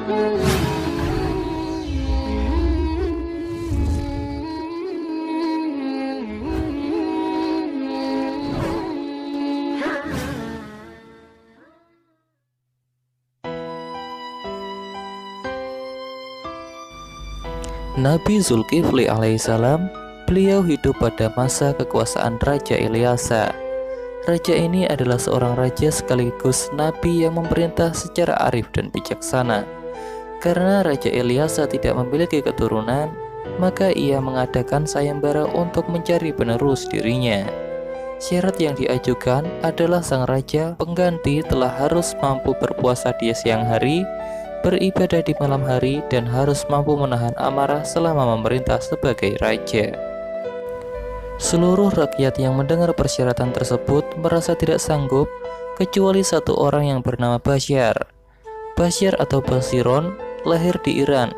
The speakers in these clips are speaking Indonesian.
Nabi Zulkifli alaihissalam, beliau hidup pada masa kekuasaan Raja Ilyasa. Raja ini adalah seorang raja sekaligus nabi yang memerintah secara arif dan bijaksana. Karena Raja Ilyasa tidak memiliki keturunan, maka ia mengadakan sayembara untuk mencari penerus dirinya. Syarat yang diajukan adalah sang raja pengganti telah harus mampu berpuasa di siang hari, beribadah di malam hari, dan harus mampu menahan amarah selama memerintah sebagai raja. Seluruh rakyat yang mendengar persyaratan tersebut merasa tidak sanggup, kecuali satu orang yang bernama Basyar. Basyar atau Basiron lahir di Iran.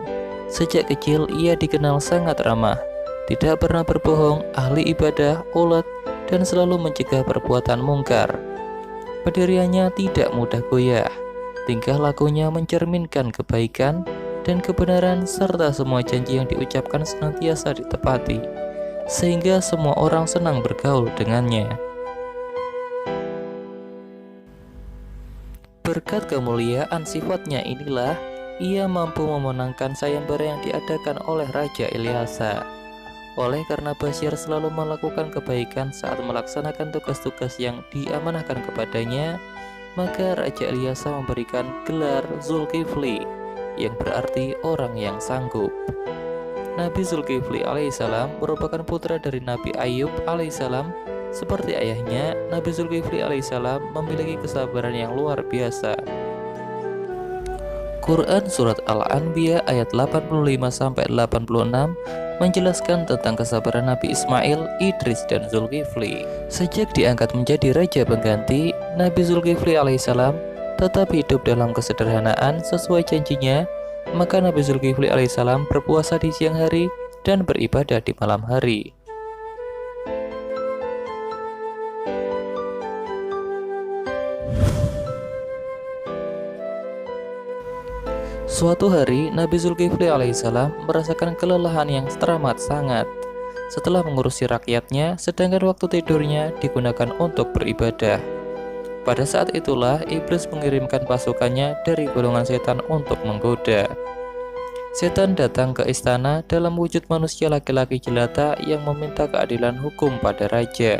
Sejak kecil ia dikenal sangat ramah, tidak pernah berbohong, ahli ibadah, ulet, dan selalu mencegah perbuatan mungkar. Pendiriannya tidak mudah goyah. Tingkah lakunya mencerminkan kebaikan dan kebenaran, serta semua janji yang diucapkan senantiasa ditepati, sehingga semua orang senang bergaul dengannya. Berkat kemuliaan sifatnya inilah, ia mampu memenangkan sayembara yang diadakan oleh Raja Ilyasa. Oleh karena Basyar selalu melakukan kebaikan saat melaksanakan tugas-tugas yang diamanahkan kepadanya, maka Raja Ilyasa memberikan gelar Zulkifli, yang berarti orang yang sanggup. Nabi Zulkifli alaihissalam merupakan putra dari Nabi Ayub alaihissalam. Seperti ayahnya, Nabi Zulkifli alaihissalam memiliki kesabaran yang luar biasa. Quran Surat Al-Anbiya ayat 85-86 menjelaskan tentang kesabaran Nabi Ismail, Idris, dan Zulkifli. Sejak diangkat menjadi raja pengganti, Nabi Zulkifli alaihissalam tetap hidup dalam kesederhanaan sesuai janjinya. Maka Nabi Zulkifli alaihissalam berpuasa di siang hari dan beribadah di malam hari. Suatu hari, Nabi Zulkifli alaihissalam merasakan kelelahan yang teramat sangat setelah mengurusi rakyatnya, sedangkan waktu tidurnya digunakan untuk beribadah. Pada saat itulah iblis mengirimkan pasukannya dari golongan setan untuk menggoda. Setan datang ke istana dalam wujud manusia laki-laki jelata yang meminta keadilan hukum pada raja.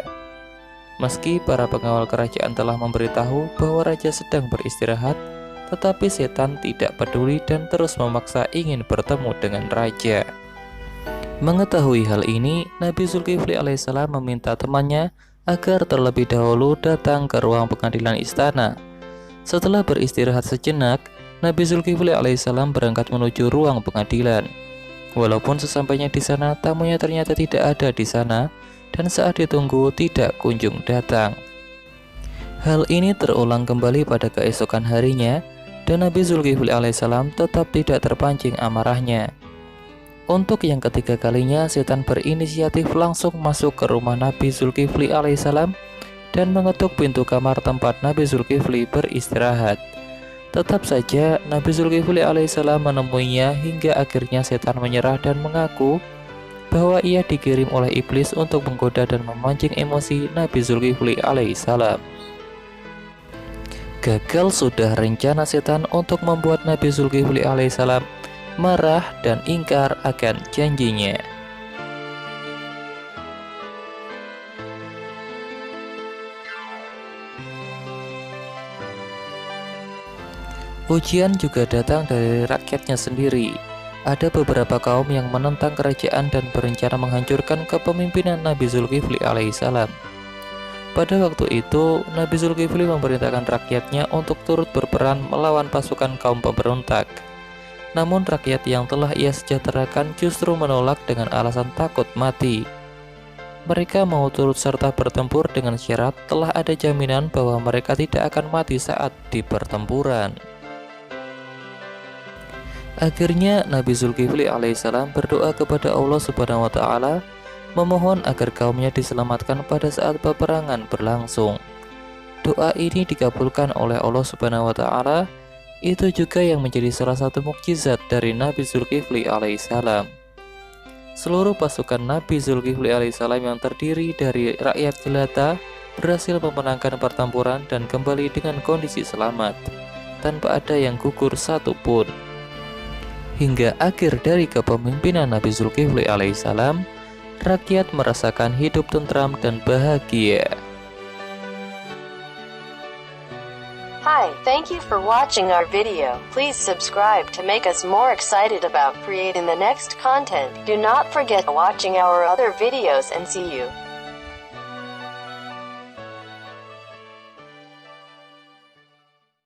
Meski para pengawal kerajaan telah memberitahu bahwa raja sedang beristirahat, tetapi setan tidak peduli dan terus memaksa ingin bertemu dengan raja. Mengetahui hal ini, Nabi Zulkifli alaihissalam meminta temannya agar terlebih dahulu datang ke ruang pengadilan istana. Setelah beristirahat sejenak, Nabi Zulkifli alaihissalam berangkat menuju ruang pengadilan. Walaupun sesampainya di sana, tamunya ternyata tidak ada di sana, dan saat ditunggu tidak kunjung datang. Hal ini terulang kembali pada keesokan harinya, dan Nabi Zulkifli alaihissalam tetap tidak terpancing amarahnya. Untuk yang ketiga kalinya, setan berinisiatif langsung masuk ke rumah Nabi Zulkifli alaihissalam dan mengetuk pintu kamar tempat Nabi Zulkifli beristirahat. Tetap saja Nabi Zulkifli alaihissalam menemuinya hingga akhirnya setan menyerah dan mengaku bahwa ia dikirim oleh iblis untuk menggoda dan memancing emosi Nabi Zulkifli alaihissalam. Gagal sudah rencana setan untuk membuat Nabi Zulkifli alaihissalam marah dan ingkar akan janjinya. Ujian juga datang dari rakyatnya sendiri. Ada beberapa kaum yang menentang kerajaan dan berencana menghancurkan kepemimpinan Nabi Zulkifli alaihissalam. Pada waktu itu, Nabi Zulkifli memerintahkan rakyatnya untuk turut berperan melawan pasukan kaum pemberontak. Namun rakyat yang telah ia sejahterakan justru menolak dengan alasan takut mati. Mereka mau turut serta bertempur dengan syarat telah ada jaminan bahwa mereka tidak akan mati saat di pertempuran. Akhirnya Nabi Zulkifli alaihissalam berdoa kepada Allah Subhanahu wa Ta'ala, memohon agar kaumnya diselamatkan pada saat peperangan berlangsung. Doa ini dikabulkan oleh Allah Subhanahu wa Ta'ala, Itu juga yang menjadi salah satu mukjizat dari Nabi Zulkifli alaihissalam. Seluruh pasukan Nabi Zulkifli alaihissalam yang terdiri dari rakyat jelata berhasil memenangkan pertempuran dan kembali dengan kondisi selamat, tanpa ada yang gugur satupun. Hingga akhir dari kepemimpinan Nabi Zulkifli alaihissalam, rakyat merasakan hidup tentram dan bahagia. Hi, thank you for watching our video. Please subscribe to make us more excited about creating the next content. Do not forget watching our other videos and see you.